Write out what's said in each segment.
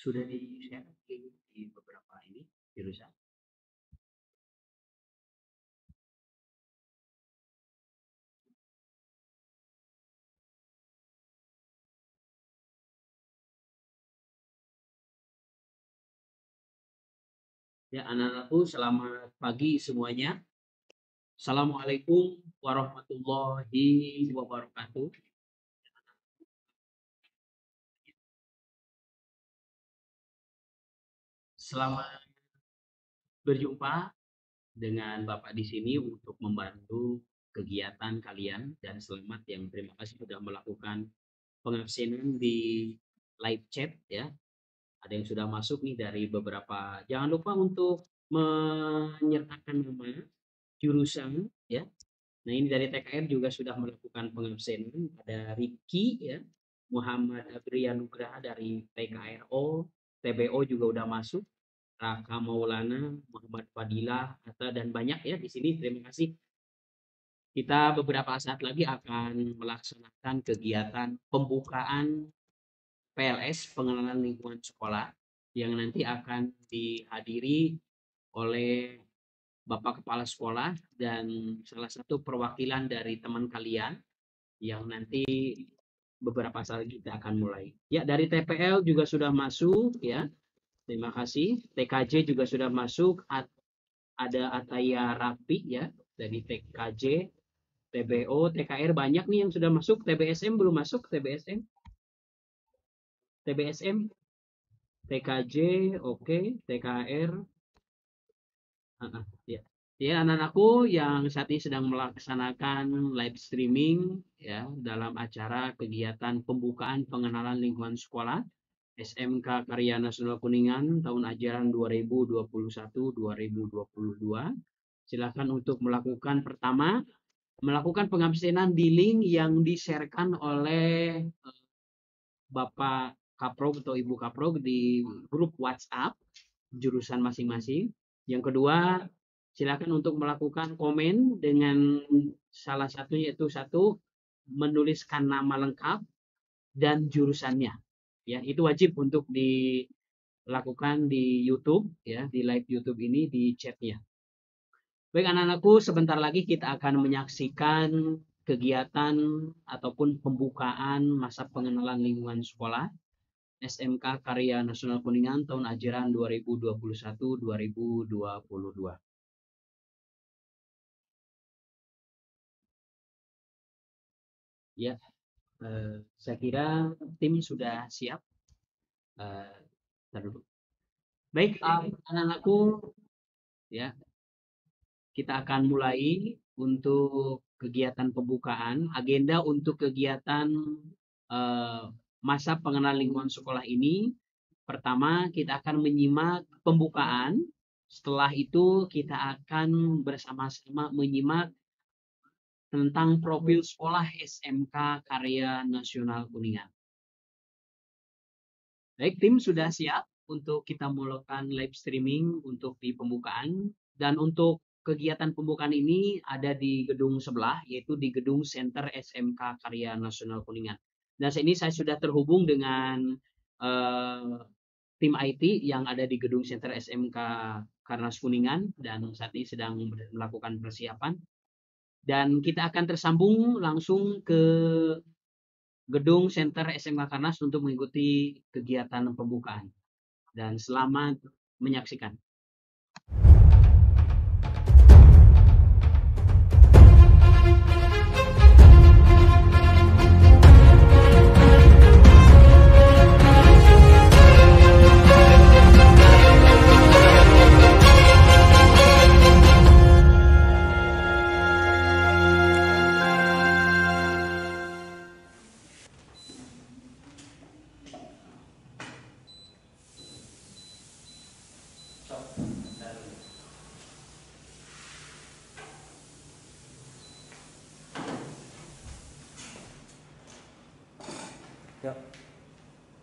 Sudah di-share di beberapa ini jurusan. Ya, anak-anakku selamat pagi semuanya. Assalamualaikum warahmatullahi wabarakatuh. Selamat berjumpa dengan Bapak di sini untuk membantu kegiatan kalian dan selamat yang terima kasih sudah melakukan pengabsenan di live chat ya. Ada yang sudah masuk nih dari beberapa. Jangan lupa untuk menyertakan nama jurusan ya. Nah, ini dari TKR juga sudah melakukan pengabsenan. Ada Riki ya, Muhammad Abrianugraha dari TKRO, TBO juga udah masuk. Raka Maulana, Muhammad Fadilah, Atta dan banyak ya di sini. Terima kasih. Kita beberapa saat lagi akan melaksanakan kegiatan pembukaan PLS pengenalan lingkungan sekolah yang nanti akan dihadiri oleh Bapak Kepala Sekolah dan salah satu perwakilan dari teman kalian yang nanti beberapa saat lagi kita akan mulai. Ya, dari TPL juga sudah masuk ya. Terima kasih. TKJ juga sudah masuk. Ada Ataya Rapi ya dari TKJ, TBO, TKR banyak nih yang sudah masuk. TBSM belum masuk. TBSM, TKJ, oke, TKR. Ya. Ya, anak-anakku yang saat ini sedang melaksanakan live streaming ya dalam acara kegiatan pembukaan pengenalan lingkungan sekolah SMK Karya Nasional Kuningan tahun ajaran 2021-2022. Silakan untuk melakukan pengabsenan di link yang di-sharekan oleh Bapak Kaprog atau Ibu Kaprog di grup WhatsApp jurusan masing-masing. Yang kedua, silakan untuk melakukan komen dengan salah satunya yaitu satu menuliskan nama lengkap dan jurusannya. Ya, itu wajib untuk dilakukan di YouTube ya, di live YouTube ini di chatnya. Baik anak-anakku, sebentar lagi kita akan menyaksikan kegiatan ataupun pembukaan masa pengenalan lingkungan sekolah SMK Karya Nasional Kuningan tahun ajaran 2021-2022. Ya, saya kira tim sudah siap. Baik, anak-anakku, ya, kita akan mulai untuk kegiatan pembukaan. Agenda untuk kegiatan masa pengenalan lingkungan sekolah ini, pertama kita akan menyimak pembukaan. Setelah itu kita akan bersama-sama menyimak tentang profil sekolah SMK Karya Nasional Kuningan. Baik, tim sudah siap untuk kita melakukan live streaming untuk di pembukaan. Dan untuk kegiatan pembukaan ini ada di gedung sebelah, yaitu di gedung Center SMK Karya Nasional Kuningan. Dan saat ini saya sudah terhubung dengan tim IT yang ada di gedung Center SMK Karnas Kuningan dan saat ini sedang melakukan persiapan. Dan kita akan tersambung langsung ke gedung Center SMK Karnas untuk mengikuti kegiatan pembukaan. Dan selamat menyaksikan.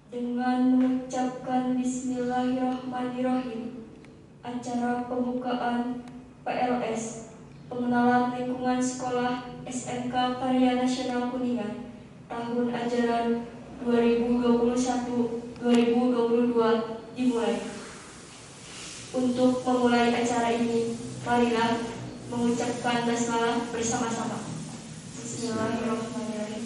Dengan mengucapkan Bismillahirrahmanirrahim, acara pembukaan PLS pengenalan lingkungan sekolah SMK Karya Nasional Kuningan tahun ajaran 2022 dimulai. Untuk memulai acara ini, marilah mengucapkan basmalah bersama-sama. Bismillahirrahmanirrahim.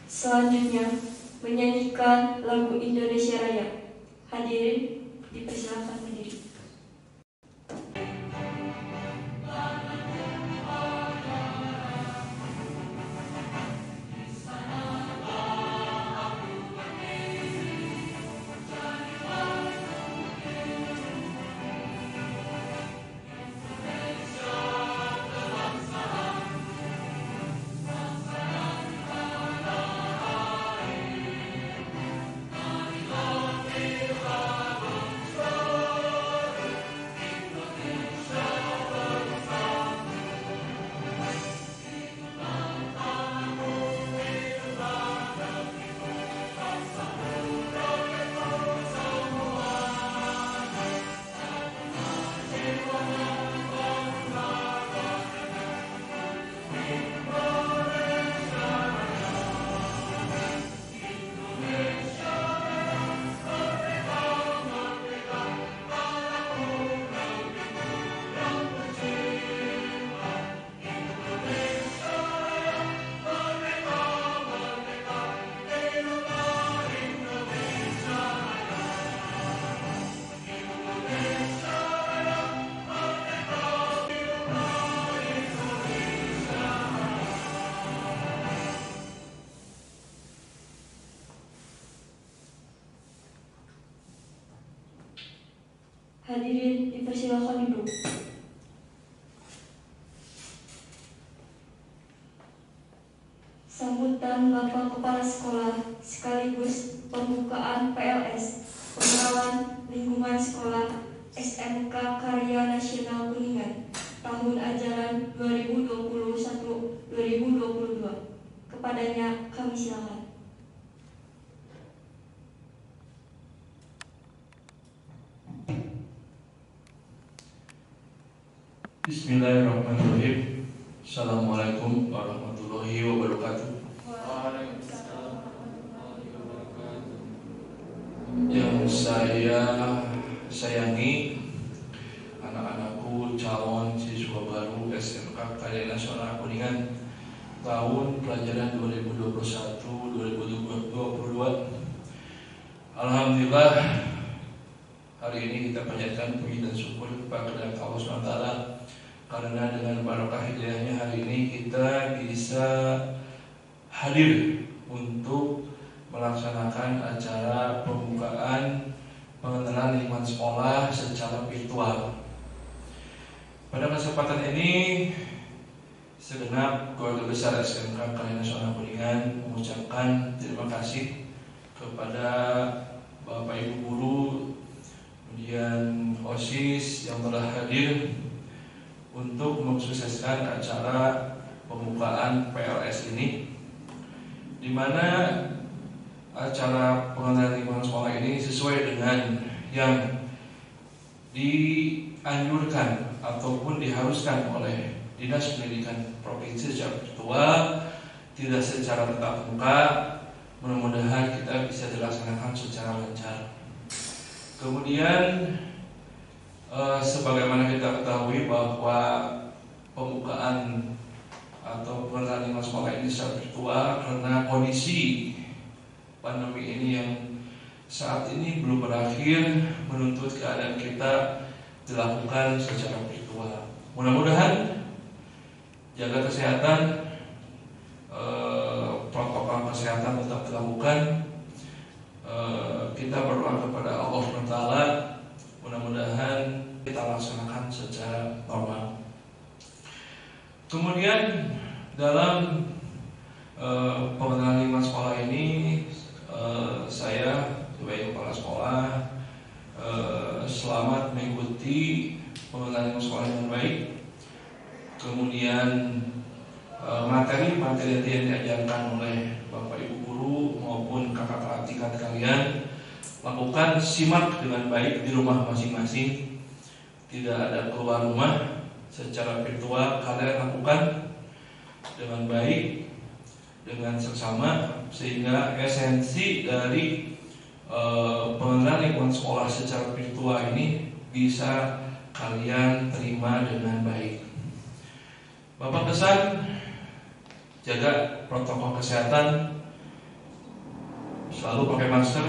Selanjutnya, menyanyikan lagu Indonesia Raya. Hadirin dipersilakan berdiri. Hadirin dipersilakan duduk. Sambutan Bapak Kepala Sekolah sekaligus pembukaan PLS Pengenalan Lingkungan Sekolah SMK Karya Nasional Kuningan tahun ajaran 2021-2022. Kepadanya kami silakan. Bismillahirrahmanirrahim. Assalamualaikum warahmatullahi wabarakatuh. Yang saya sayangi, anak-anakku calon siswa baru SMK Karya Nasional Kuningan tahun pelajaran 2021-2022. Alhamdulillah, hari ini kita panjatkan puji dan syukur kepada Allah SWT karena dengan barokah hidayahnya hari ini kita bisa hadir untuk melaksanakan acara pembukaan pengenalan lingkungan sekolah secara virtual. Pada kesempatan ini, segenap keluarga besar SMK Karya Nasional Kuningan mengucapkan terima kasih kepada Bapak Ibu Guru, kemudian OSIS yang telah hadir untuk mensukseskan acara pembukaan PLS ini, di mana acara pengenalan lingkungan sekolah ini sesuai dengan yang dianjurkan ataupun diharuskan oleh Dinas Pendidikan Provinsi secara virtual, tidak secara tatap muka. Mudah-mudahan kita bisa dilaksanakan secara lancar. Kemudian sebagaimana kita ketahui bahwa pembukaan atau pengenalan lingkungan sekolah ini secara virtual karena kondisi pandemi ini yang saat ini belum berakhir menuntut keadaan kita dilakukan secara virtual. Mudah-mudahan jaga kesehatan, protokol kesehatan tetap dilakukan. Kita berdoa kepada Allah SWT, mudah-mudahan kita laksanakan secara normal. Kemudian dalam pengenalan lingkungan sekolah ini, saya sebagai kepala sekolah selamat mengikuti pengenalan lingkungan sekolah dengan baik. Kemudian materi-materi yang diajarkan oleh Bapak Ibu Guru maupun kakak tingkat kalian lakukan, simak dengan baik di rumah masing-masing. Tidak ada keluar rumah, secara virtual kalian lakukan dengan baik, dengan seksama, sehingga esensi dari pengenalan lingkungan sekolah secara virtual ini bisa kalian terima dengan baik. Bapak pesan, jaga protokol kesehatan, selalu pakai masker,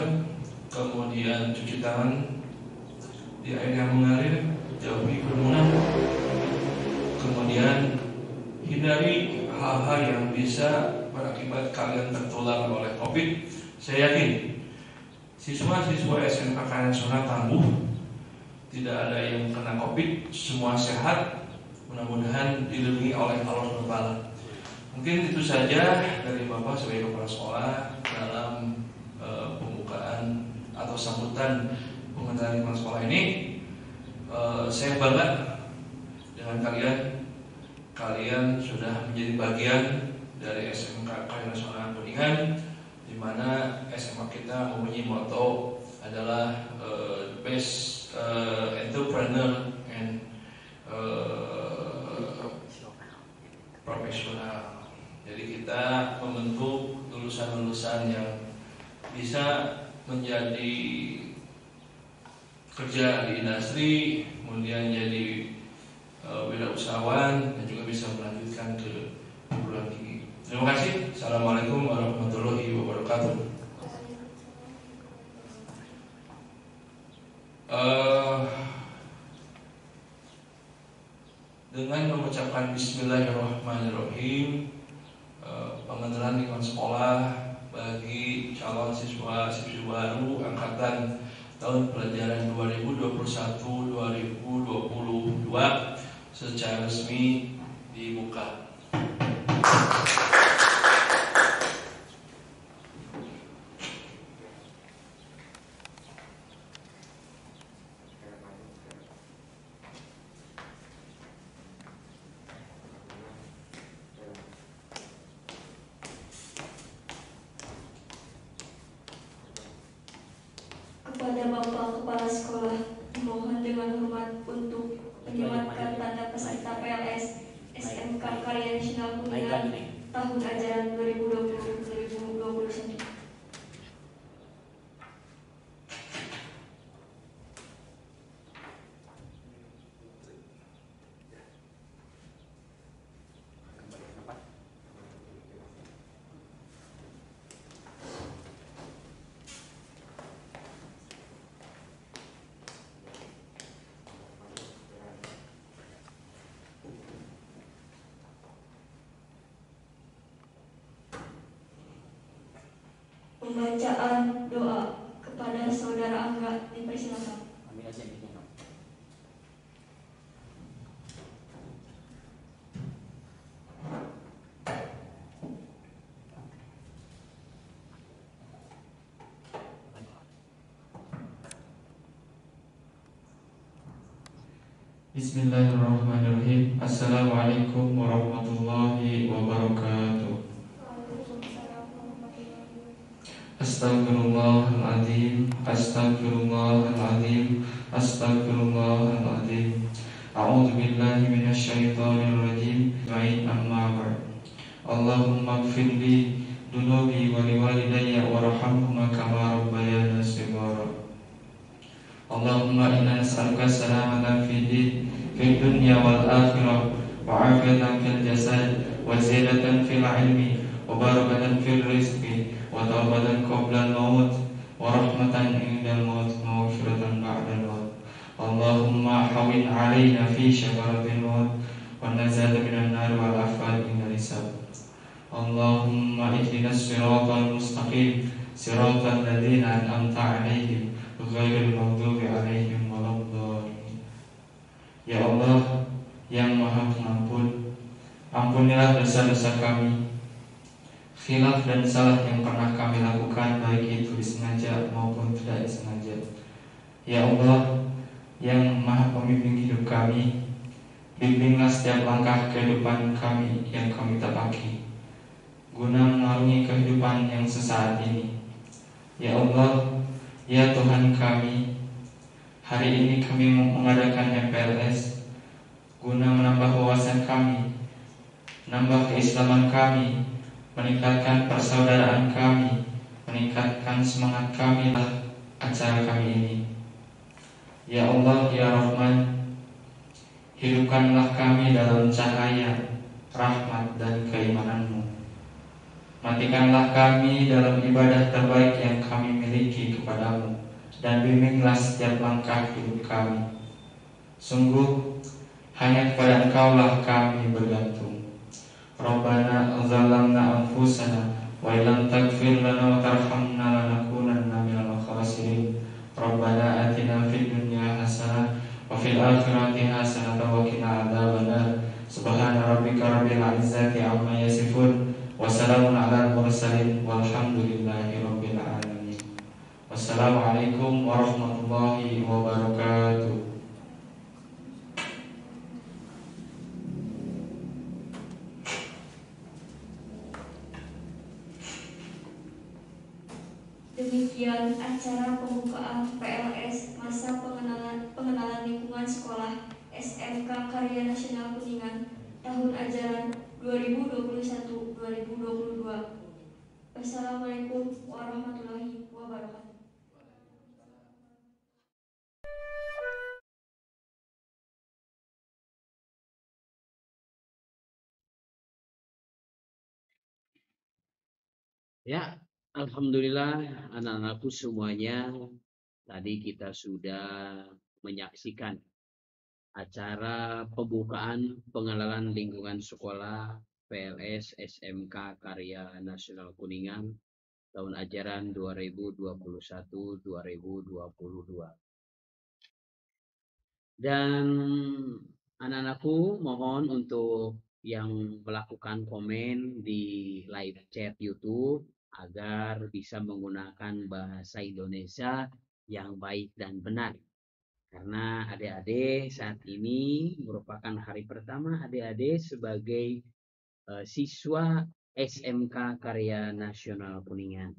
kemudian cuci tangan di air yang mengalir, jauhi kerumunan, kemudian hindari hal-hal yang bisa berakibat kalian tertular oleh COVID. Saya yakin siswa-siswa SMK Karya Nasional tangguh, tidak ada yang kena COVID, semua sehat, mudah-mudahan dilindungi oleh Allah SWT. Mungkin itu saja dari Bapak sebagai kepala sekolah dalam pembukaan atau sambutan pengenalan lingkungan sekolah ini. Saya bangga dengan kalian sudah menjadi bagian dari SMK Karya Nasional Kuningan, di mana SMA kita mempunyai moto adalah best entrepreneur and profesional. Jadi kita membentuk lulusan-lulusan yang bisa menjadi kerja di industri, kemudian jadi wirausahawan, dan juga bisa melanjutkan ke perguruan tinggi. Terima kasih. Assalamualaikum warahmatullahi wabarakatuh. Dengan mengucapkan Bismillahirrahmanirrahim, pengenalan lingkungan sekolah bagi calon siswa-siswi baru angkatan tahun pelajaran 2021-2022 secara resmi dibuka. Kepada Bapak Kepala Sekolah, mohon dengan hormat untuk menyematkan tanda peserta PLS SMK Karya Nasional Kuningan tahun ajaran 2020-2021. Pembacaan doa kepada Saudara Angga dipersilakan. Bismillahirrahmanirrahim. Assalamualaikum warahmatullahi wabarakatuh. Astagfirullahaladzim, astagfirullahaladzim, astagfirullahaladzim. A'udzu billahi minasyaitonir rajim. Baik, amma ba'd. Allahumma ighfirli dunubi wa liwalidayya warhamhuma kama rabbayani shighara. Allahumma inna nas'aluka salamatan fid dunya wal akhirah wa afiyatan fil jasad wa ziyadatan fil ilmi wa barakatan fil rizqi wa tawbatan qabla al-maut wa rahmatan inda al-maut wa maghfiratan ba'da al-maut. Allahumma hawin 'alaina fi syakaratil maut wa nazala minan nar wal afat min al-hisab. Allahumma ihdinas siratal mustaqim, siratal ladzina an'amta 'alaihim ghairil maghdubi 'alaihim waladdallin. Ya Allah yang Maha Pengampun, ampunilah dosa-dosa kami, khilaf dan salah yang pernah kami lakukan, baik itu disengaja maupun tidak disengaja. Ya Allah yang Maha Pemimpin hidup kami, bimbinglah setiap langkah kehidupan kami yang kami tapaki, guna mengarungi kehidupan yang sesaat ini. Ya Allah, ya Tuhan kami, hari ini kami mengadakan MPLS guna menambah wawasan kami, menambah keislaman kami, meningkatkan persaudaraan kami, meningkatkan semangat kami acara kami ini. Ya Allah, ya Rahman, hidupkanlah kami dalam cahaya, rahmat dan keimanan-Mu. Matikanlah kami dalam ibadah terbaik yang kami miliki kepadamu, dan bimbinglah setiap langkah hidup kami. Sungguh, hanya kepada Engkaulah kami bergantung. Rabbana zalamna anfusana wa illam taghfir lana wa tarhamna lanakunanna minal khasirin. Rabbana atina fid dunya hasanah wa fil akhirati hasanah wa qina adzabannar. Subhana rabbika rabbil izzati amma yasifun wa salamun alal mursalin walhamdulillahi rabbil alamin. Wassalamualaikum warahmatullahi wabarakatuh. Demikian acara pembukaan PLS masa pengenalan lingkungan sekolah SMK Karya Nasional Kuningan tahun ajaran 2021-2022. Wassalamualaikum warahmatullahi wabarakatuh. Ya, alhamdulillah anak-anakku semuanya, tadi kita sudah menyaksikan acara pembukaan pengenalan lingkungan sekolah PLS SMK Karya Nasional Kuningan tahun ajaran 2021-2022. Dan anak-anakku mohon untuk yang melakukan komen di live chat YouTube agar bisa menggunakan bahasa Indonesia yang baik dan benar. Karena adik-adik saat ini merupakan hari pertama adik-adik sebagai siswa SMK Karya Nasional Kuningan.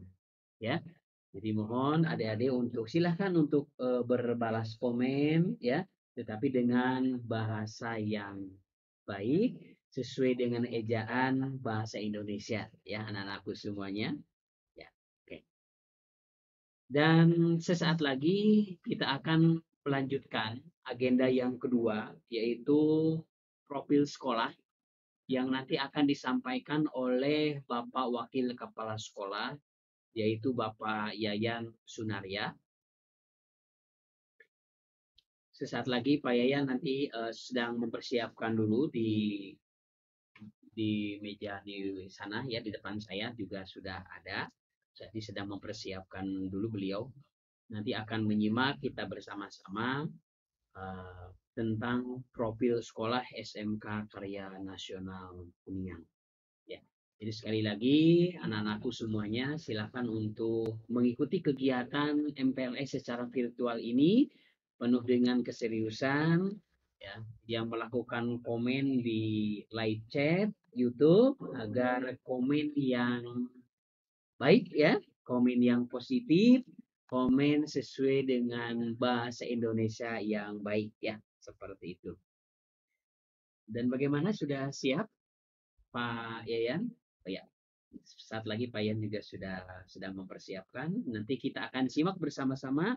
Ya, jadi mohon adik-adik untuk silahkan untuk berbalas komen ya, tetapi dengan bahasa yang baik sesuai dengan ejaan bahasa Indonesia ya anak-anakku semuanya. Ya, oke. Dan sesaat lagi kita akan melanjutkan agenda yang kedua, yaitu profil sekolah yang nanti akan disampaikan oleh Bapak Wakil Kepala Sekolah, yaitu Bapak Yayan Sunarya. Sesaat lagi Pak Yayan nanti sedang mempersiapkan dulu di meja di sana ya, di depan saya juga sudah ada. Jadi sedang mempersiapkan dulu beliau. Nanti akan menyimak kita bersama-sama tentang profil sekolah SMK Karya Nasional Kuningan. Ya. Jadi sekali lagi anak-anakku semuanya silakan untuk mengikuti kegiatan MPLS secara virtual ini penuh dengan keseriusan ya, yang melakukan komen di live chat YouTube agar komen yang baik ya, komen yang positif, komen sesuai dengan bahasa Indonesia yang baik ya, seperti itu. Dan bagaimana, sudah siap Pak Yayan? Oh ya, saat lagi Pak Yayan juga sudah mempersiapkan. Nanti kita akan simak bersama-sama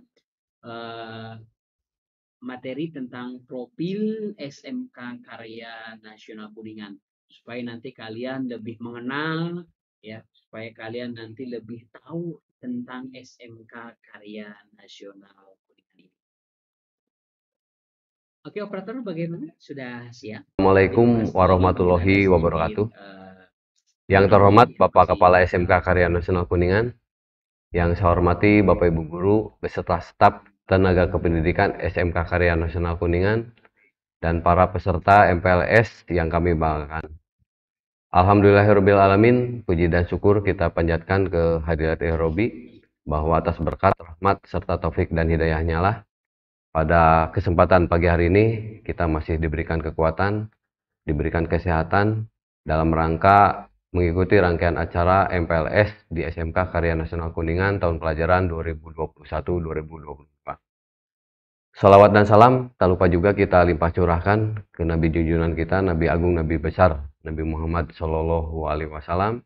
materi tentang profil SMK Karya Nasional Kuningan, supaya nanti kalian lebih mengenal ya, supaya kalian nanti lebih tahu tentang SMK Karya Nasional Kuningan ini. Oke, operator bagaimana? Sudah siap? Assalamualaikum warahmatullahi wabarakatuh. Yang terhormat Bapak Kepala SMK Karya Nasional Kuningan, yang saya hormati Bapak Ibu Guru beserta staf tenaga kependidikan SMK Karya Nasional Kuningan dan para peserta MPLS yang kami banggakan. Alhamdulillahirrabbilalamin, puji dan syukur kita panjatkan ke hadirat Robi bahwa atas berkat, rahmat, serta taufik dan hidayahnya lah pada kesempatan pagi hari ini kita masih diberikan kekuatan, diberikan kesehatan dalam rangka mengikuti rangkaian acara MPLS di SMK Karya Nasional Kuningan tahun pelajaran 2021-2022. Salawat dan salam tak lupa juga kita limpah curahkan ke Nabi junjungan kita, Nabi Agung, Nabi Besar, Nabi Muhammad Shallallahu Alaihi Wasallam,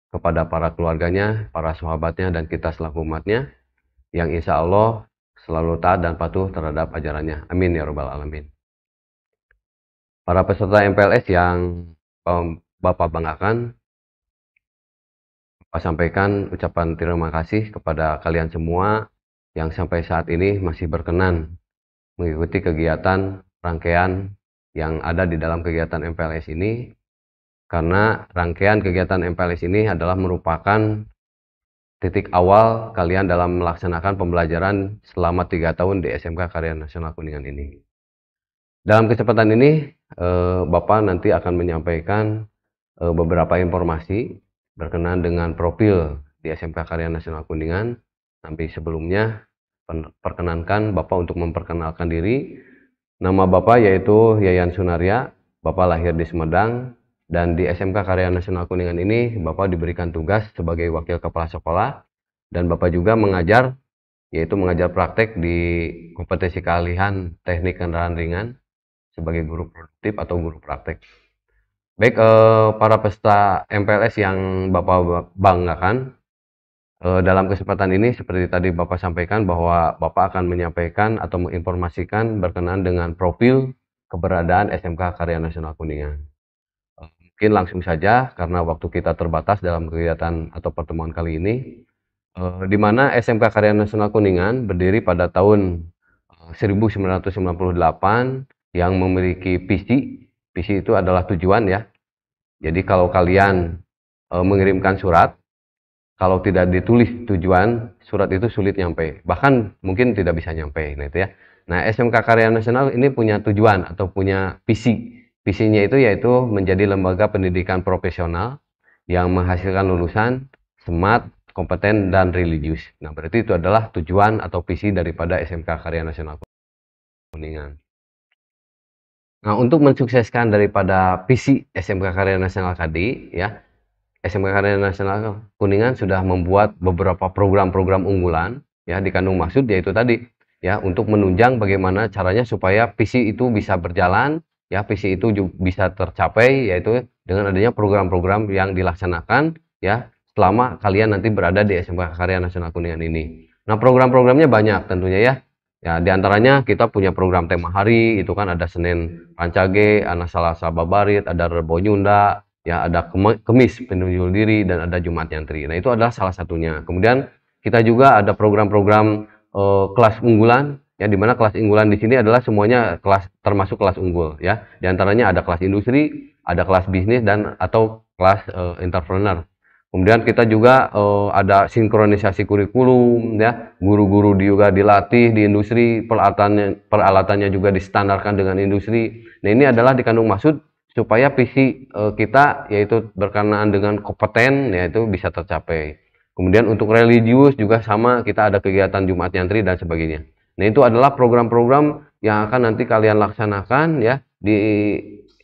kepada para keluarganya, para sahabatnya, dan kita selaku umatnya, yang insya Allah selalu taat dan patuh terhadap ajarannya. Amin ya Rabbal Alamin. Para peserta MPLS yang Bapak banggakan, Bapak sampaikan ucapan terima kasih kepada kalian semua yang sampai saat ini masih berkenan mengikuti kegiatan rangkaian yang ada di dalam kegiatan MPLS ini, karena rangkaian kegiatan MPLS ini adalah merupakan titik awal kalian dalam melaksanakan pembelajaran selama 3 tahun di SMK Karya Nasional Kuningan ini. Dalam kesempatan ini, Bapak nanti akan menyampaikan beberapa informasi berkenaan dengan profil di SMK Karya Nasional Kuningan. Tapi sebelumnya, perkenankan Bapak untuk memperkenalkan diri. Nama Bapak yaitu Yayan Sunaria, Bapak lahir di Sumedang, dan di SMK Karya Nasional Kuningan ini Bapak diberikan tugas sebagai wakil kepala sekolah, dan Bapak juga mengajar, yaitu mengajar praktek di kompetensi keahlian teknik kendaraan ringan sebagai guru produktif atau guru praktek. Baik, para peserta MPLS yang Bapak banggakan, dalam kesempatan ini seperti tadi Bapak sampaikan bahwa Bapak akan menyampaikan atau menginformasikan berkenaan dengan profil keberadaan SMK Karya Nasional Kuningan. Mungkin langsung saja karena waktu kita terbatas dalam kegiatan atau pertemuan kali ini, di mana SMK Karya Nasional Kuningan berdiri pada tahun 1998 yang memiliki visi. Visi itu adalah tujuan ya. Jadi kalau kalian mengirimkan surat, kalau tidak ditulis tujuan, surat itu sulit nyampe. Bahkan mungkin tidak bisa nyampe. Nah itu ya. Nah, SMK Karya Nasional ini punya tujuan atau punya visi. Visinya itu yaitu menjadi lembaga pendidikan profesional yang menghasilkan lulusan smart, kompeten, dan religius. Nah, berarti itu adalah tujuan atau visi daripada SMK Karya Nasional Kuningan. Nah, untuk mensukseskan daripada visi SMK Karya Nasional tadi, ya, SMK Karya Nasional Kuningan sudah membuat beberapa program-program unggulan, ya, dikandung maksud yaitu tadi, ya, untuk menunjang bagaimana caranya supaya visi itu bisa berjalan, ya, visi itu juga bisa tercapai, yaitu dengan adanya program-program yang dilaksanakan, ya, selama kalian nanti berada di SMK Karya Nasional Kuningan ini. Nah, program-programnya banyak tentunya ya. Ya, diantaranya kita punya program tema hari, itu kan ada Senin Rancage, ada Selasa Babarit, ada Rebo Nyunda, ya, ada Kemis Penunjul Diri, dan ada Jumat Nyantri. Nah, itu adalah salah satunya. Kemudian kita juga ada program-program kelas unggulan, ya, di mana kelas unggulan di sini adalah semuanya kelas termasuk kelas unggul, ya. Diantaranya ada kelas industri, ada kelas bisnis, dan atau kelas entrepreneur. Kemudian kita juga ada sinkronisasi kurikulum, ya, guru-guru juga dilatih di industri, peralatannya juga distandarkan dengan industri. Nah, ini adalah dikandung maksud supaya visi kita yaitu berkenaan dengan kompeten, yaitu bisa tercapai. Kemudian untuk religius juga sama, kita ada kegiatan Jumat Nyantri dan sebagainya. Nah, itu adalah program-program yang akan nanti kalian laksanakan ya di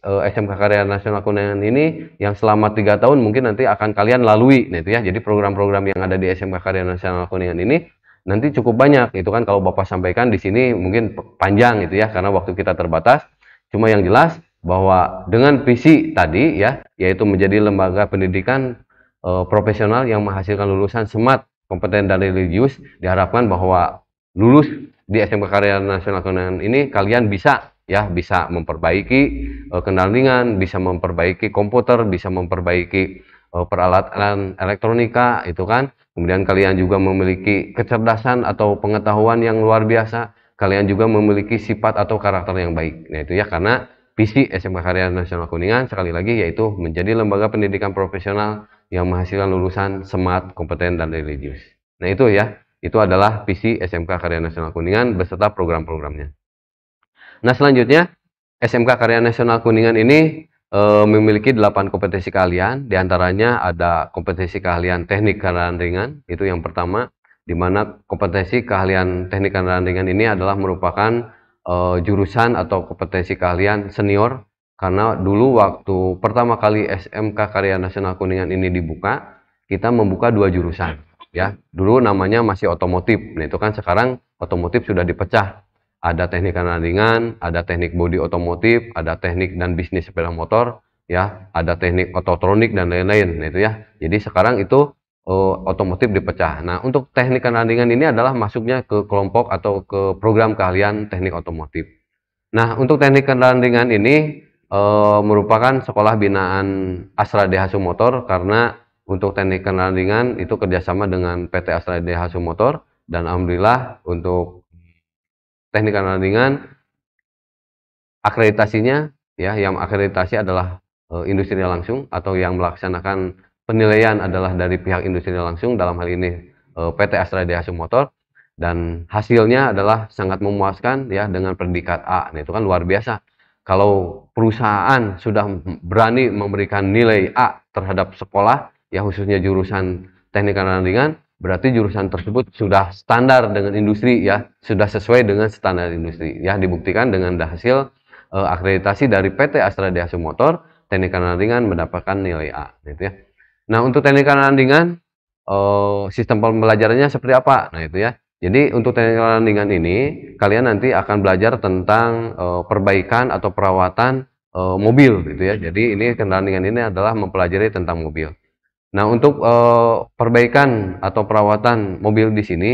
SMK Karya Nasional Kuningan ini yang selama 3 tahun mungkin nanti akan kalian lalui. Nah, itu ya. Jadi program-program yang ada di SMK Karya Nasional Kuningan ini nanti cukup banyak. Itu kan kalau Bapak sampaikan di sini mungkin panjang gitu ya karena waktu kita terbatas. Cuma yang jelas bahwa dengan visi tadi ya, yaitu menjadi lembaga pendidikan profesional yang menghasilkan lulusan smart, kompeten, dan religius, diharapkan bahwa lulus di SMK Karya Nasional Kuningan ini kalian bisa ya, bisa memperbaiki kendaraan ringan, bisa memperbaiki komputer, bisa memperbaiki peralatan elektronika, itu kan. Kemudian kalian juga memiliki kecerdasan atau pengetahuan yang luar biasa. Kalian juga memiliki sifat atau karakter yang baik. Nah, itu ya, karena visi SMK Karya Nasional Kuningan sekali lagi yaitu menjadi lembaga pendidikan profesional yang menghasilkan lulusan smart, kompeten, dan religius. Nah, itu ya, itu adalah visi SMK Karya Nasional Kuningan beserta program-programnya. Nah, selanjutnya SMK Karya Nasional Kuningan ini memiliki 8 kompetensi keahlian, diantaranya ada kompetensi keahlian teknik kendaraan ringan, itu yang pertama, di mana kompetensi keahlian teknik kendaraan ringan ini adalah merupakan jurusan atau kompetensi keahlian senior, karena dulu waktu pertama kali SMK Karya Nasional Kuningan ini dibuka, kita membuka 2 jurusan, ya. Dulu namanya masih otomotif, nah itu kan sekarang otomotif sudah dipecah. Ada teknik kendaraan ringan, ada teknik bodi otomotif, ada teknik dan bisnis sepeda motor, ya, ada teknik ototronik dan lain-lain. Nah, itu ya. Jadi sekarang itu otomotif dipecah. Nah, untuk teknik kerantingan ini adalah masuknya ke kelompok atau ke program keahlian teknik otomotif. Nah, untuk teknik kerantingan ini merupakan sekolah binaan Astra Daihatsu Motor, karena untuk teknik kerantingan itu kerjasama dengan PT Astra Daihatsu Motor, dan alhamdulillah untuk teknik kerantingan akreditasinya ya, yang akreditasi adalah industri langsung, atau yang melaksanakan penilaian adalah dari pihak industri langsung, dalam hal ini PT Astra Daihatsu Motor, dan hasilnya adalah sangat memuaskan ya, dengan predikat A. Nah, itu kan luar biasa. Kalau perusahaan sudah berani memberikan nilai A terhadap sekolah ya, khususnya jurusan teknik kerantingan, berarti jurusan tersebut sudah standar dengan industri ya, sudah sesuai dengan standar industri ya, dibuktikan dengan hasil akreditasi dari PT Astra Daihatsu Motor, teknik kerantingan mendapatkan nilai A gitu ya. Nah, untuk teknik kerantingan sistem pembelajarannya seperti apa? Nah, itu ya. Jadi untuk teknik kerantingan ini kalian nanti akan belajar tentang perbaikan atau perawatan mobil gitu ya. Jadi ini kerantingan ini adalah mempelajari tentang mobil. Nah, untuk perbaikan atau perawatan mobil di sini,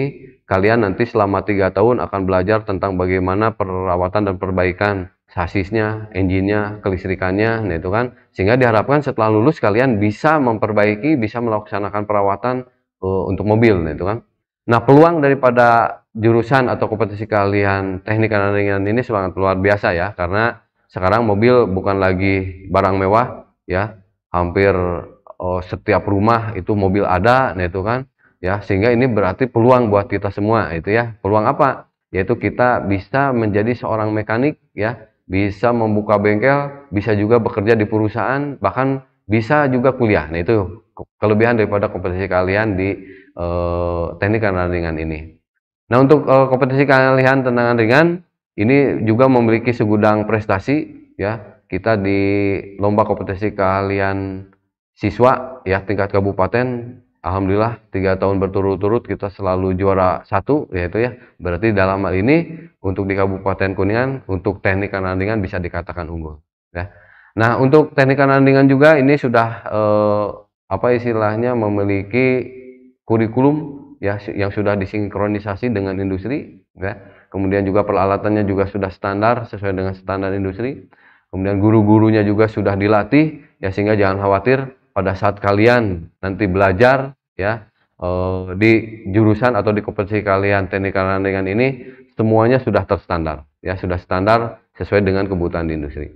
kalian nanti selama 3 tahun akan belajar tentang bagaimana perawatan dan perbaikan sasisnya, engine-nya, kelistrikannya, nah itu kan. Sehingga diharapkan setelah lulus kalian bisa memperbaiki, bisa melaksanakan perawatan untuk mobil, nah itu kan. Nah, peluang daripada jurusan atau kompetisi keahlian teknik kerantingan ini sangat luar biasa ya, karena sekarang mobil bukan lagi barang mewah ya, hampir setiap rumah itu mobil ada, nah itu kan ya, sehingga ini berarti peluang buat kita semua itu ya. Peluang apa? Yaitu kita bisa menjadi seorang mekanik ya, bisa membuka bengkel, bisa juga bekerja di perusahaan, bahkan bisa juga kuliah. Nah, itu kelebihan daripada kompetisi keahlian di teknik kerantingan ini. Nah, untuk kompetisi keahlian tendangan ringan ini juga memiliki segudang prestasi ya. Kita di lomba kompetisi keahlian siswa ya tingkat kabupaten, alhamdulillah 3 tahun berturut-turut kita selalu juara 1 yaitu ya. Berarti dalam hal ini untuk di Kabupaten Kuningan untuk teknik kerantingan bisa dikatakan unggul ya. Nah, untuk teknik kerantingan juga ini sudah apa istilahnya, memiliki kurikulum ya yang sudah disinkronisasi dengan industri ya. Kemudian juga peralatannya juga sudah standar sesuai dengan standar industri. Kemudian guru-gurunya juga sudah dilatih ya, sehingga jangan khawatir pada saat kalian nanti belajar ya di jurusan atau di kompetisi kalian teknik kerantingan ini semuanya sudah terstandar ya, sudah standar sesuai dengan kebutuhan di industri.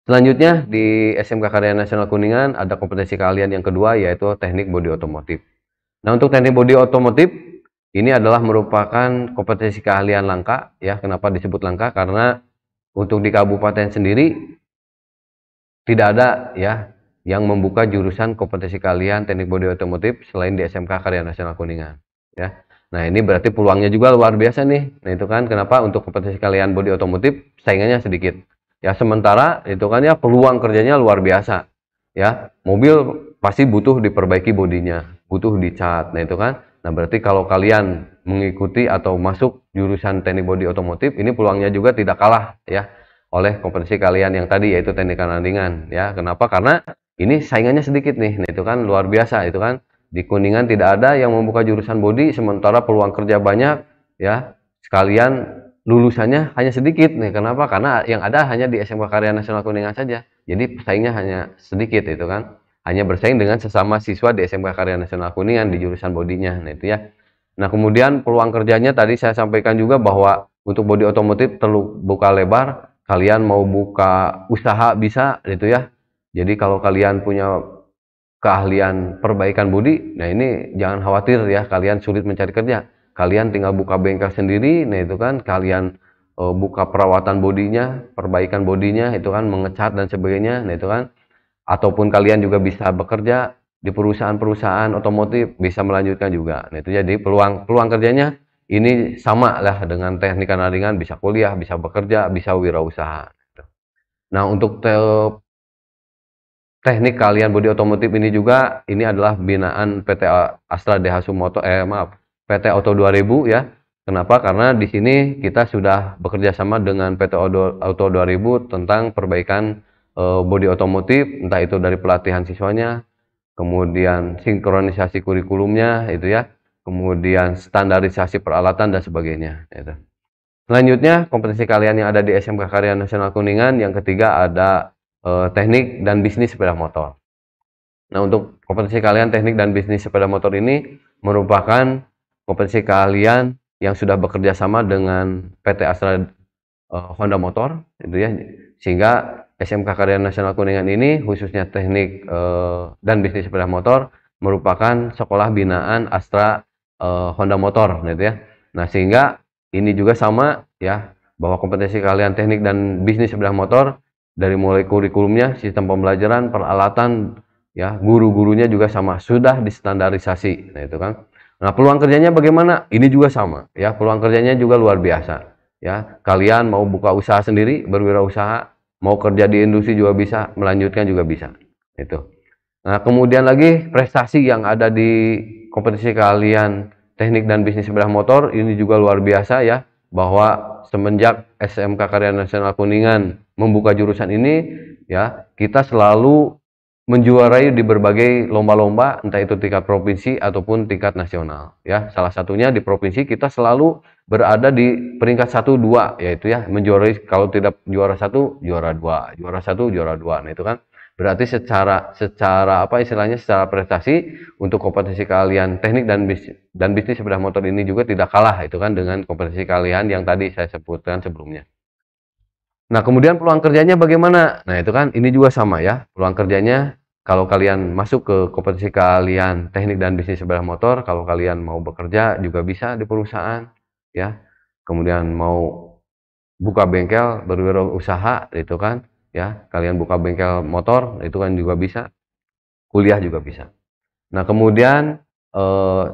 Selanjutnya di SMK Karya Nasional Kuningan ada kompetisi keahlian yang kedua, yaitu teknik bodi otomotif. Nah, untuk teknik bodi otomotif ini adalah merupakan kompetisi keahlian langka ya. Kenapa disebut langka? Karena untuk di kabupaten sendiri tidak ada ya yang membuka jurusan kompetisi keahlian teknik bodi otomotif selain di SMK Karya Nasional Kuningan ya. Nah, ini berarti peluangnya juga luar biasa nih. Nah, itu kan kenapa untuk kompetisi keahlian bodi otomotif saingannya sedikit ya, sementara itu kan ya peluang kerjanya luar biasa ya. Mobil pasti butuh diperbaiki bodinya, butuh dicat. Nah, itu kan. Nah, berarti kalau kalian mengikuti atau masuk jurusan teknik bodi otomotif, ini peluangnya juga tidak kalah ya oleh kompetisi kalian yang tadi, yaitu teknik kerantingan ya. Kenapa? Karena ini saingannya sedikit nih. Nah, itu kan luar biasa itu kan. Di Kuningan tidak ada yang membuka jurusan bodi, sementara peluang kerja banyak ya. Sekalian lulusannya hanya sedikit nih. Kenapa? Karena yang ada hanya di SMK Karya Nasional Kuningan saja. Jadi pesaingnya hanya sedikit itu kan. Hanya bersaing dengan sesama siswa di SMK Karya Nasional Kuningan di jurusan bodinya. Nah, itu ya. Nah, kemudian peluang kerjanya tadi saya sampaikan juga bahwa untuk bodi otomotif terbuka lebar. Kalian mau buka usaha bisa gitu ya. Jadi kalau kalian punya keahlian perbaikan bodi, nah ini jangan khawatir ya kalian sulit mencari kerja. Kalian tinggal buka bengkel sendiri, nah itu kan kalian buka perawatan bodinya, perbaikan bodinya, itu kan mengecat dan sebagainya, nah itu kan. Ataupun kalian juga bisa bekerja di perusahaan-perusahaan otomotif, bisa melanjutkan juga. Nah, itu jadi peluang kerjanya ini sama lah dengan teknik kerantingan, bisa kuliah, bisa bekerja, bisa wirausaha. Nah, untuk teknik keahlian bodi otomotif ini juga, ini adalah binaan PT Astra Daihatsu Motor, PT Auto 2000 ya. Kenapa? Karena di sini kita sudah bekerja sama dengan PT Auto 2000 tentang perbaikan bodi otomotif, entah itu dari pelatihan siswanya, kemudian sinkronisasi kurikulumnya itu ya, kemudian standarisasi peralatan dan sebagainya. Itu. Selanjutnya kompetensi kalian yang ada di SMK Karya Nasional Kuningan, yang ketiga ada teknik dan bisnis sepeda motor. Nah, untuk kompetensi kalian teknik dan bisnis sepeda motor ini merupakan kompetensi kalian yang sudah bekerja sama dengan PT Astra Honda Motor, itu ya, sehingga SMK Karya Nasional Kuningan ini khususnya teknik dan bisnis sepeda motor merupakan sekolah binaan Astra Honda Motor, gitu ya. Nah, sehingga ini juga sama ya, bahwa kompetensi kalian teknik dan bisnis sepeda motor dari mulai kurikulumnya, sistem pembelajaran, peralatan, ya, guru-gurunya juga sama, sudah distandarisasi. Nah, itu kan. Nah, peluang kerjanya bagaimana? Ini juga sama, ya, peluang kerjanya juga luar biasa. Ya, kalian mau buka usaha sendiri, berwirausaha, mau kerja di industri juga bisa, melanjutkan juga bisa. Itu. Nah, kemudian lagi prestasi yang ada di kompetensi kalian teknik dan bisnis sepeda motor ini juga luar biasa ya, bahwa semenjak SMK Karya Nasional Kuningan membuka jurusan ini ya, kita selalu menjuarai di berbagai lomba-lomba, entah itu tingkat provinsi ataupun tingkat nasional ya. Salah satunya di provinsi kita selalu berada di peringkat 1, 2, yaitu ya, menjuarai, kalau tidak juara 1, juara 2, juara 1, juara 2. Nah, itu kan berarti secara apa istilahnya, secara prestasi untuk kompetensi kalian teknik dan bisnis sepeda motor ini juga tidak kalah itu kan dengan kompetensi kalian yang tadi saya sebutkan sebelumnya. Nah, kemudian peluang kerjanya bagaimana? Nah, itu kan ini juga sama ya. Peluang kerjanya kalau kalian masuk ke kompetensi kalian teknik dan bisnis sepeda motor, kalau kalian mau bekerja juga bisa di perusahaan ya. Kemudian mau buka bengkel, berwirausaha itu kan ya. Kalian buka bengkel motor itu kan juga bisa. Kuliah juga bisa. Nah, kemudian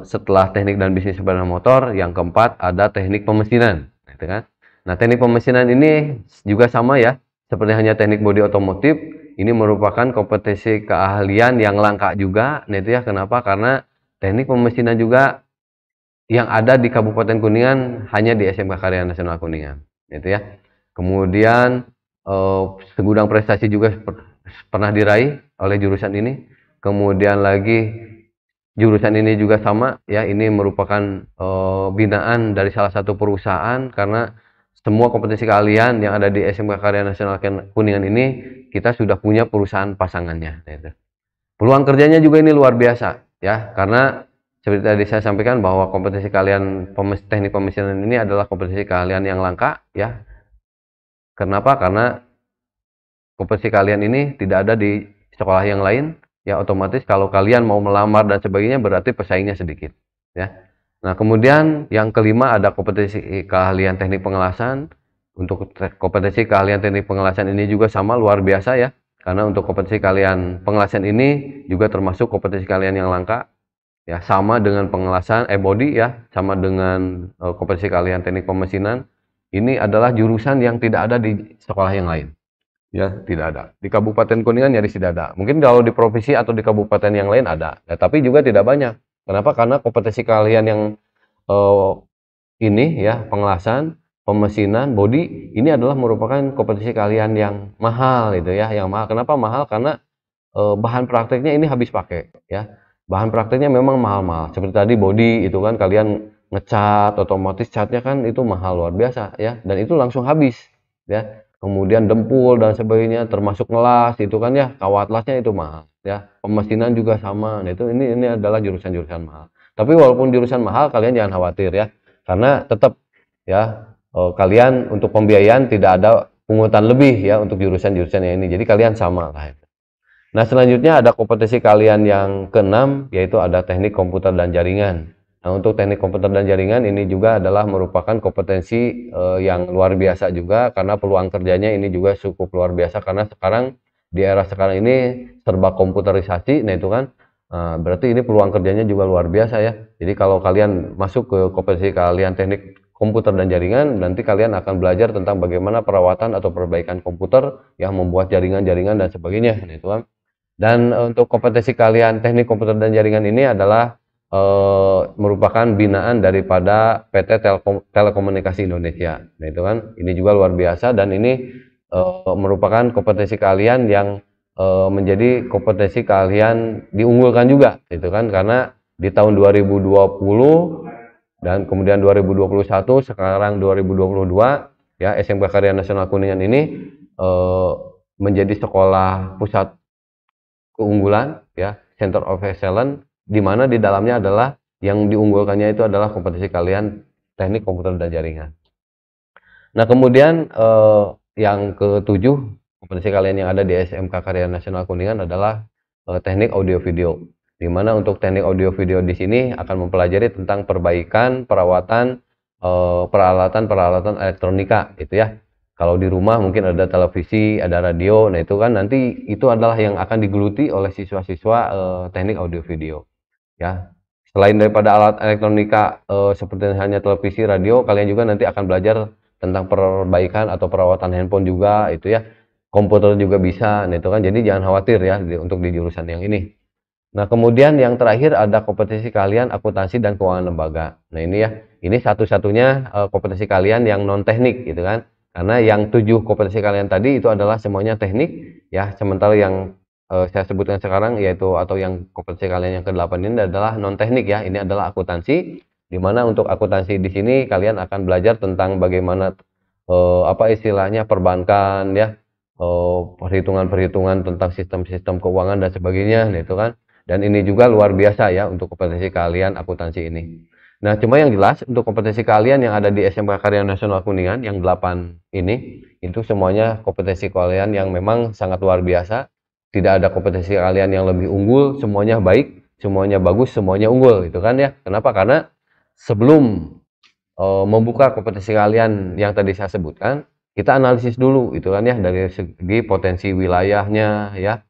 setelah teknik dan bisnis sepeda motor, yang keempat ada teknik pemesinan, gitu kan. Nah, teknik pemesinan ini juga sama ya, seperti hanya teknik bodi otomotif, ini merupakan kompetensi keahlian yang langka juga. Nah, itu ya, kenapa? Karena teknik pemesinan juga yang ada di Kabupaten Kuningan hanya di SMK Karya Nasional Kuningan, gitu ya. Kemudian segudang prestasi juga pernah diraih oleh jurusan ini. Kemudian lagi jurusan ini juga sama ya, ini merupakan binaan dari salah satu perusahaan, karena semua kompetensi kalian yang ada di SMK Karya Nasional Kuningan ini kita sudah punya perusahaan pasangannya. Gitu. Peluang kerjanya juga ini luar biasa ya, karena seperti tadi saya sampaikan bahwa kompetensi kalian teknik pemesinan ini adalah kompetensi kalian yang langka ya. Kenapa? Karena kompetensi kalian ini tidak ada di sekolah yang lain. Ya, otomatis kalau kalian mau melamar dan sebagainya berarti pesaingnya sedikit ya. Nah, kemudian yang kelima ada kompetensi keahlian teknik pengelasan. Untuk kompetensi keahlian teknik pengelasan ini juga sama, luar biasa ya, karena untuk kompetensi kalian pengelasan ini juga termasuk kompetensi kalian yang langka ya, sama dengan pengelasan body ya, sama dengan kompetensi kalian teknik pemesinan. Ini adalah jurusan yang tidak ada di sekolah yang lain. Ya, tidak ada. Di Kabupaten Kuningan nyaris tidak ada. Mungkin kalau di provinsi atau di kabupaten yang lain ada. Ya, tapi juga tidak banyak. Kenapa? Karena kompetensi kalian yang ini ya, pengelasan, pemesinan, body, ini adalah merupakan kompetensi kalian yang mahal itu ya, yang mahal. Kenapa mahal? Karena bahan prakteknya ini habis pakai ya. Bahan prakteknya memang mahal-mahal. Seperti tadi body itu kan kalian ngecat, otomatis catnya kan itu mahal luar biasa ya, dan itu langsung habis ya. Kemudian dempul dan sebagainya, termasuk ngelas itu kan ya, kawat lasnya itu mahal ya. Pemesinan juga sama. Nah, itu ini adalah jurusan-jurusan mahal. Tapi walaupun jurusan mahal, kalian jangan khawatir ya, karena tetap ya kalian untuk pembiayaan tidak ada pungutan lebih ya untuk jurusan-jurusan yang ini. Jadi kalian sama lah. Nah, selanjutnya ada kompetensi kalian yang keenam, yaitu ada teknik komputer dan jaringan. Nah, untuk teknik komputer dan jaringan ini juga adalah merupakan kompetensi yang luar biasa juga, karena peluang kerjanya ini juga cukup luar biasa, karena sekarang di era sekarang ini serba komputerisasi. Nah, itu kan berarti ini peluang kerjanya juga luar biasa ya. Jadi kalau kalian masuk ke kompetensi kalian teknik komputer dan jaringan, nanti kalian akan belajar tentang bagaimana perawatan atau perbaikan komputer, yang membuat jaringan-jaringan dan sebagainya. Nah, itu kan. Dan untuk kompetensi kalian teknik komputer dan jaringan ini adalah merupakan binaan daripada PT Telekomunikasi Indonesia. Nah, itu kan, ini juga luar biasa, dan ini merupakan kompetensi kalian yang menjadi kompetensi kalian diunggulkan juga gitu kan, karena di tahun 2020 dan kemudian 2021 sekarang 2022 ya, SMK Karya Nasional Kuningan ini menjadi sekolah pusat keunggulan ya, Center of Excellence, di mana di dalamnya adalah yang diunggulkannya itu adalah kompetensi kalian teknik komputer dan jaringan. Nah, kemudian yang ketujuh kompetensi kalian yang ada di SMK Karya Nasional Kuningan adalah teknik audio video. Di mana untuk teknik audio video di sini akan mempelajari tentang perbaikan, perawatan peralatan-peralatan elektronika itu ya. Kalau di rumah mungkin ada televisi, ada radio, nah itu kan nanti itu adalah yang akan digeluti oleh siswa-siswa teknik audio video ya. Selain daripada alat elektronika seperti hanya televisi, radio, kalian juga nanti akan belajar tentang perbaikan atau perawatan handphone juga itu ya. Komputer juga bisa, nah itu kan, jadi jangan khawatir ya untuk di jurusan yang ini. Nah, kemudian yang terakhir ada kompetensi kalian akuntansi dan keuangan lembaga. Nah, ini ya, ini satu-satunya kompetensi kalian yang non teknik gitu kan. Karena yang 7 kompetensi kalian tadi itu adalah semuanya teknik ya, sementara yang saya sebutkan sekarang yaitu atau yang kompetensi kalian yang ke-8 ini adalah non teknik ya. Ini adalah akuntansi, di mana untuk akuntansi di sini kalian akan belajar tentang bagaimana apa istilahnya perbankan ya, perhitungan-perhitungan tentang sistem-sistem keuangan dan sebagainya, nah itu kan. Dan ini juga luar biasa ya untuk kompetensi kalian akuntansi ini. Nah, cuma yang jelas untuk kompetensi kalian yang ada di SMK Karya Nasional Kuningan yang 8 ini, itu semuanya kompetensi kalian yang memang sangat luar biasa. Tidak ada kompetensi kalian yang lebih unggul, semuanya baik, semuanya bagus, semuanya unggul gitu kan ya. Kenapa? Karena sebelum membuka kompetensi kalian yang tadi saya sebutkan, kita analisis dulu itu kan ya, dari segi potensi wilayahnya ya,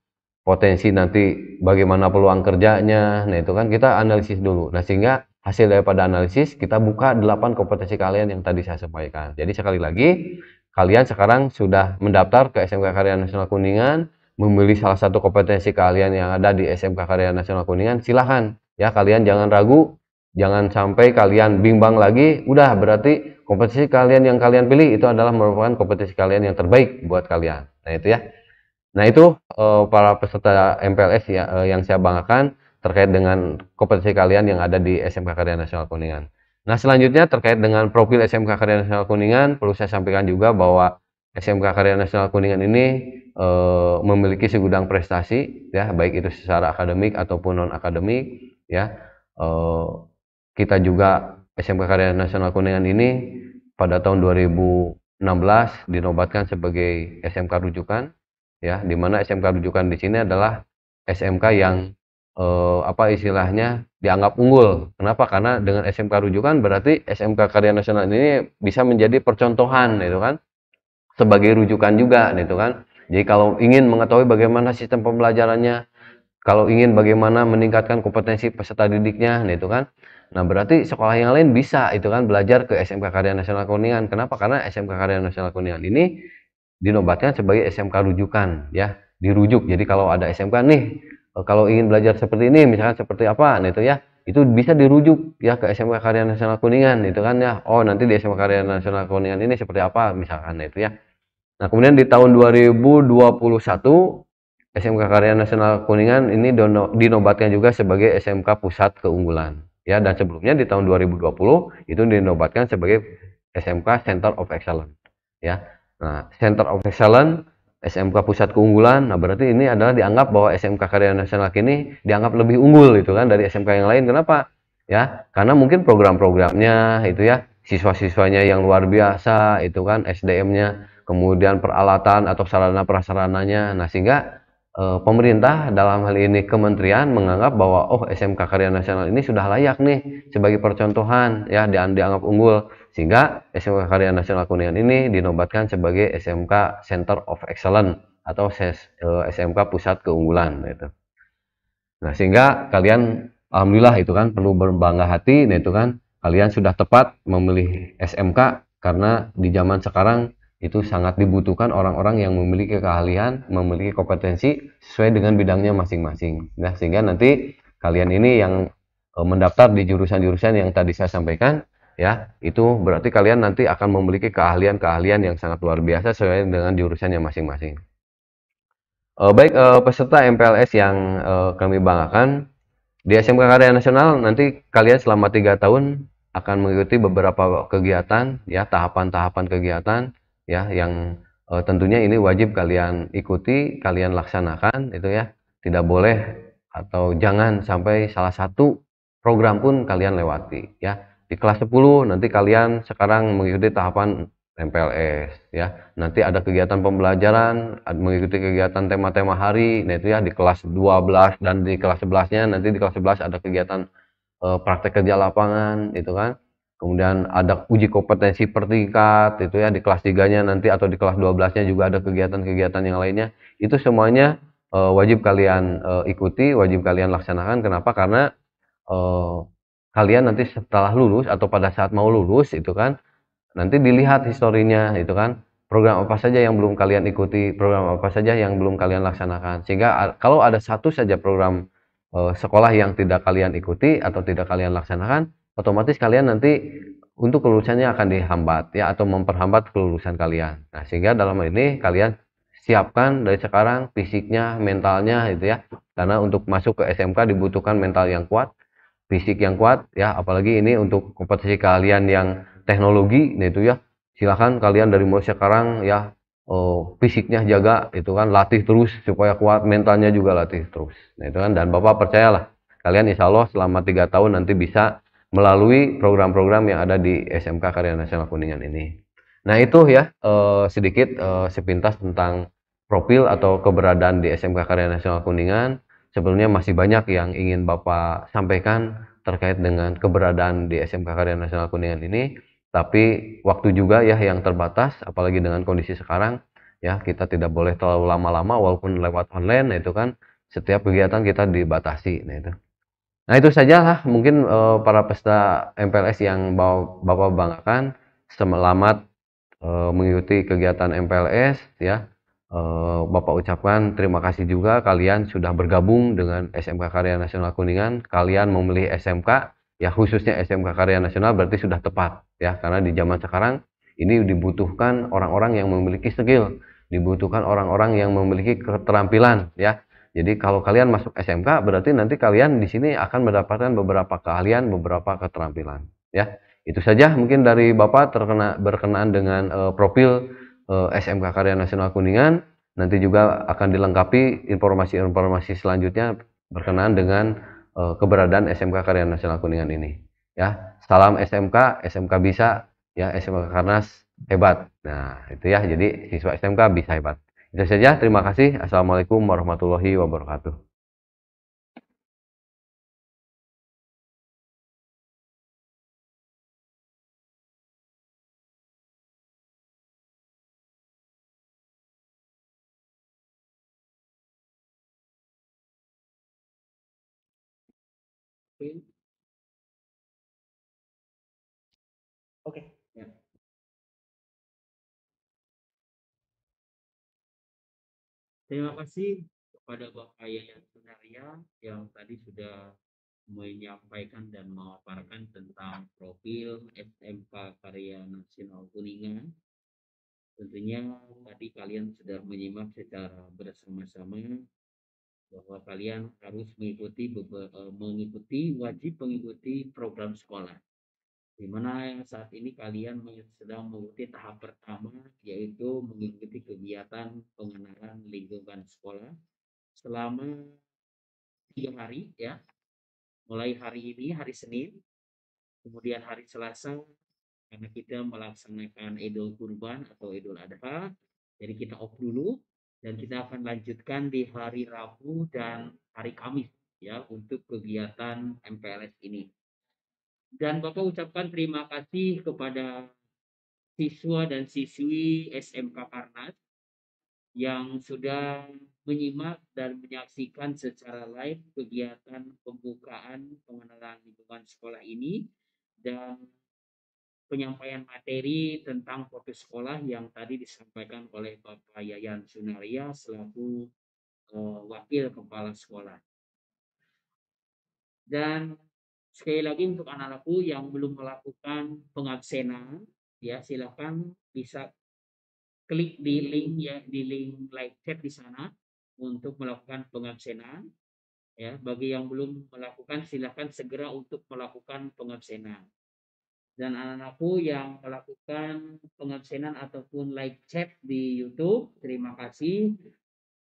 potensi nanti bagaimana peluang kerjanya, nah itu kan kita analisis dulu. Nah, sehingga hasil daripada analisis kita buka 8 kompetensi kalian yang tadi saya sampaikan. Jadi sekali lagi, kalian sekarang sudah mendaftar ke SMK Karya Nasional Kuningan, memilih salah satu kompetensi kalian yang ada di SMK Karya Nasional Kuningan, silahkan ya, kalian jangan ragu, jangan sampai kalian bimbang lagi. Udah, berarti kompetensi kalian yang kalian pilih itu adalah merupakan kompetensi kalian yang terbaik buat kalian. Nah, itu ya. Nah, itu para peserta MPLS ya, yang saya banggakan terkait dengan kompetensi kalian yang ada di SMK Karya Nasional Kuningan. Nah, selanjutnya terkait dengan profil SMK Karya Nasional Kuningan, perlu saya sampaikan juga bahwa SMK Karya Nasional Kuningan ini memiliki segudang prestasi ya, baik itu secara akademik ataupun non akademik ya. Kita juga SMK Karya Nasional Kuningan ini pada tahun 2016 dinobatkan sebagai SMK rujukan ya, di mana SMK rujukan di sini adalah SMK yang apa istilahnya dianggap unggul. Kenapa? Karena dengan SMK rujukan berarti SMK Karya Nasional ini bisa menjadi percontohan itu kan, sebagai rujukan juga itu kan. Jadi kalau ingin mengetahui bagaimana sistem pembelajarannya, kalau ingin bagaimana meningkatkan kompetensi peserta didiknya, nah itu kan. Nah, berarti sekolah yang lain bisa itu kan belajar ke SMK Karya Nasional Kuningan. Kenapa? Karena SMK Karya Nasional Kuningan ini dinobatkan sebagai SMK rujukan ya, dirujuk. Jadi kalau ada SMK nih, kalau ingin belajar seperti ini, misalkan seperti apa, nah itu ya, itu bisa dirujuk ya ke SMK Karya Nasional Kuningan itu kan ya. Oh, nanti di SMK Karya Nasional Kuningan ini seperti apa misalkan, nah itu ya. Nah, kemudian di tahun 2021 SMK Karya Nasional Kuningan ini dinobatkan juga sebagai SMK Pusat Keunggulan ya, dan sebelumnya di tahun 2020 itu dinobatkan sebagai SMK Center of Excellence ya. Nah, Center of Excellence, SMK Pusat Keunggulan, nah berarti ini adalah dianggap bahwa SMK Karya Nasional ini dianggap lebih unggul itu kan dari SMK yang lain. Kenapa? Ya, karena mungkin program-programnya itu ya, siswa-siswanya yang luar biasa itu kan, SDM-nya, kemudian peralatan atau sarana prasarananya. Nah, sehingga pemerintah dalam hal ini kementerian menganggap bahwa oh, SMK Karya Nasional ini sudah layak nih sebagai percontohan ya, dianggap unggul, sehingga SMK Karya Nasional Kuningan ini dinobatkan sebagai SMK Center of Excellence atau SMK Pusat Keunggulan gitu. Nah, sehingga kalian alhamdulillah itu kan perlu berbangga hati, nah itu kan kalian sudah tepat memilih SMK, karena di zaman sekarang itu sangat dibutuhkan orang-orang yang memiliki keahlian, memiliki kompetensi sesuai dengan bidangnya masing-masing. Nah, sehingga nanti kalian ini yang mendaftar di jurusan-jurusan yang tadi saya sampaikan ya, itu berarti kalian nanti akan memiliki keahlian-keahlian yang sangat luar biasa sesuai dengan jurusannya masing-masing. Baik, peserta MPLS yang kami banggakan di SMK Karya Nasional, nanti kalian selama 3 tahun akan mengikuti beberapa kegiatan, ya, tahapan-tahapan kegiatan, ya, yang tentunya ini wajib kalian ikuti, kalian laksanakan, itu ya. Tidak boleh atau jangan sampai salah satu program pun kalian lewati, ya. Di kelas 10 nanti kalian sekarang mengikuti tahapan MPLS, ya. Nanti ada kegiatan pembelajaran, mengikuti kegiatan tema-tema hari, nah itu ya di kelas 12 dan di kelas 11-nya, nanti di kelas 11 ada kegiatan praktek kerja lapangan, itu kan. Kemudian ada uji kompetensi per tingkat, itu ya di kelas 3-nya nanti atau di kelas 12-nya juga ada kegiatan-kegiatan yang lainnya. Itu semuanya wajib kalian ikuti, wajib kalian laksanakan. Kenapa? Karena eh, kalian nanti setelah lulus atau pada saat mau lulus itu kan, nanti dilihat historinya itu kan, program apa saja yang belum kalian ikuti, program apa saja yang belum kalian laksanakan. Sehingga kalau ada satu saja program sekolah yang tidak kalian ikuti atau tidak kalian laksanakan, otomatis kalian nanti untuk kelulusannya akan dihambat ya, atau memperhambat kelulusan kalian. Nah, sehingga dalam hal ini kalian siapkan dari sekarang fisiknya, mentalnya itu ya. Karena untuk masuk ke SMK dibutuhkan mental yang kuat, fisik yang kuat ya, apalagi ini untuk kompetisi kalian yang teknologi, nah itu ya silahkan kalian dari mulai sekarang ya, fisiknya jaga itu kan, latih terus supaya kuat, mentalnya juga latih terus, nah itu kan. Dan Bapak percayalah kalian insya Allah selama 3 tahun nanti bisa melalui program-program yang ada di SMK Karya Nasional Kuningan ini. Nah itu ya sedikit sepintas tentang profil atau keberadaan di SMK Karya Nasional Kuningan. Sebelumnya masih banyak yang ingin Bapak sampaikan terkait dengan keberadaan di SMK Karya Nasional Kuningan ini, tapi waktu juga ya yang terbatas, apalagi dengan kondisi sekarang, ya kita tidak boleh terlalu lama-lama walaupun lewat online, nah itu kan setiap kegiatan kita dibatasi, nah itu. Nah itu saja lah mungkin para peserta MPLS yang Bapak banggakan, selamat mengikuti kegiatan MPLS ya. Bapak ucapkan terima kasih juga kalian sudah bergabung dengan SMK Karya Nasional Kuningan. Kalian memilih SMK ya, khususnya SMK Karya Nasional berarti sudah tepat ya, karena di zaman sekarang ini dibutuhkan orang-orang yang memiliki skill, dibutuhkan orang-orang yang memiliki keterampilan ya. Jadi kalau kalian masuk SMK berarti nanti kalian di sini akan mendapatkan beberapa keahlian, beberapa keterampilan ya. Itu saja mungkin dari Bapak berkenaan dengan profil SMK Karya Nasional Kuningan. Nanti juga akan dilengkapi informasi-informasi selanjutnya berkenaan dengan keberadaan SMK Karya Nasional Kuningan ini. Ya, salam SMK, SMK bisa, ya SMK Karnas hebat. Nah, itu ya. Jadi siswa SMK bisa hebat. Itu saja. Terima kasih. Assalamualaikum warahmatullahi wabarakatuh. Oke. Oke. Ya. Terima kasih kepada Bapak Yayan Sunaria yang tadi sudah menyampaikan dan memaparkan tentang profil SMK Karya Nasional Kuningan. Tentunya tadi kalian sudah menyimak secara bersama-sama bahwa kalian harus wajib mengikuti program sekolah, di mana saat ini kalian sedang mengikuti tahap pertama, yaitu mengikuti kegiatan pengenalan lingkungan sekolah selama 3 hari ya, mulai hari ini hari Senin, kemudian hari Selasa karena kita melaksanakan Idul Kurban atau Idul Adha, jadi kita off dulu dan kita akan lanjutkan di hari Rabu dan hari Kamis ya untuk kegiatan MPLS ini. Dan Bapak ucapkan terima kasih kepada siswa dan siswi SMK Karnas yang sudah menyimak dan menyaksikan secara live kegiatan pembukaan pengenalan lingkungan sekolah ini dan penyampaian materi tentang profil sekolah yang tadi disampaikan oleh Bapak Yayan Sunaria selaku wakil kepala sekolah. Dan sekali lagi untuk anak-anakku yang belum melakukan pengabsenan, ya silakan bisa klik di link ya, di link live chat di sana untuk melakukan pengabsenan. Ya, bagi yang belum melakukan silahkan segera untuk melakukan pengabsenan. Dan anak-anakku yang melakukan pengabsenan ataupun live chat di YouTube, terima kasih.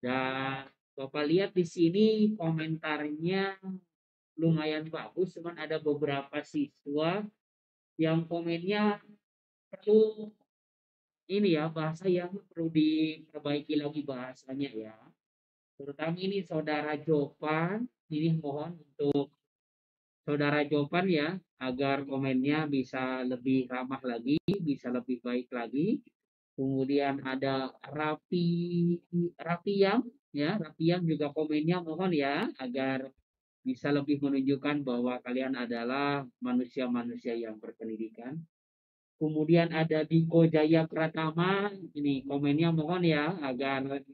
Dan Bapak lihat di sini komentarnya lumayan bagus, cuman ada beberapa siswa yang komennya perlu ini ya, bahasa yang perlu diperbaiki lagi bahasanya ya. Terutama ini saudara Jopan, ini mohon untuk saudara Jopan ya, agar komennya bisa lebih ramah lagi, bisa lebih baik lagi. Kemudian ada Rapiam ya, Rapiam juga komennya mohon ya, agar bisa lebih menunjukkan bahwa kalian adalah manusia-manusia yang berpendidikan. Kemudian ada Diko Jaya Pratama, ini komennya mohon ya, agar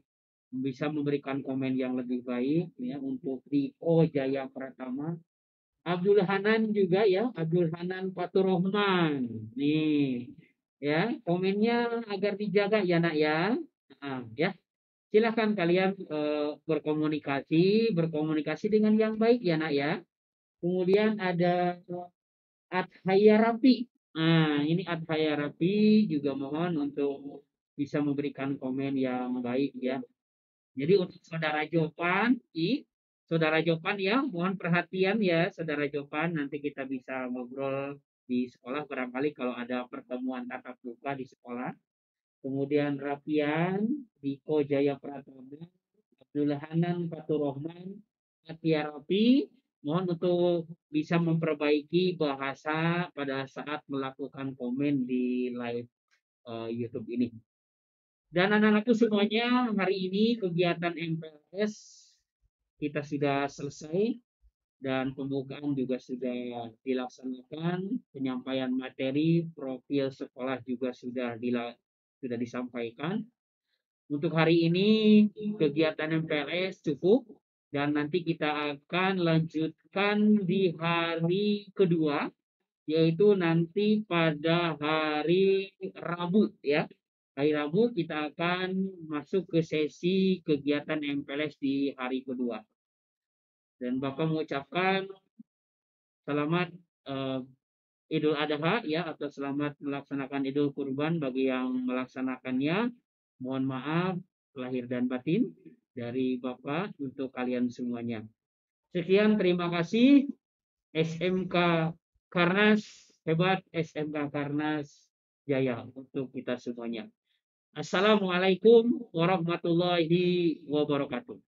bisa memberikan komen yang lebih baik ya untuk Diko Jaya Pratama. Abdul Hanan juga ya, Abdul Hanan Faturrahman. Nih, ya, komennya agar dijaga ya nak ya. Ya, silakan kalian berkomunikasi dengan yang baik ya nak ya. Kemudian ada Adhaya Rapi. Nah, ini Adhaya Rapi juga mohon untuk bisa memberikan komen yang baik ya. Jadi untuk saudara Jopan ya, mohon perhatian ya saudara Jopan, nanti kita bisa ngobrol di sekolah barangkali kalau ada pertemuan tatap muka di sekolah. Kemudian Rapian, Diko Jaya Pratama, Abdul Hanan Faturrahman, Atia Rapi, mohon untuk bisa memperbaiki bahasa pada saat melakukan komen di live YouTube ini. Dan anak-anakku semuanya, hari ini kegiatan MPLS kita sudah selesai dan pembukaan juga sudah dilaksanakan, penyampaian materi, profil sekolah juga sudah disampaikan. Untuk hari ini kegiatan MPLS cukup dan nanti kita akan lanjutkan di hari kedua, yaitu nanti pada hari Rabu ya. Hari Rabu kita akan masuk ke sesi kegiatan MPLS di hari kedua. Dan Bapak mengucapkan selamat Idul Adha ya, atau selamat melaksanakan Idul Kurban bagi yang melaksanakannya. Mohon maaf lahir dan batin dari Bapak untuk kalian semuanya. Sekian, terima kasih. SMK Karnas hebat, SMK Karnas jaya untuk kita semuanya. Assalamualaikum warahmatullahi wabarakatuh.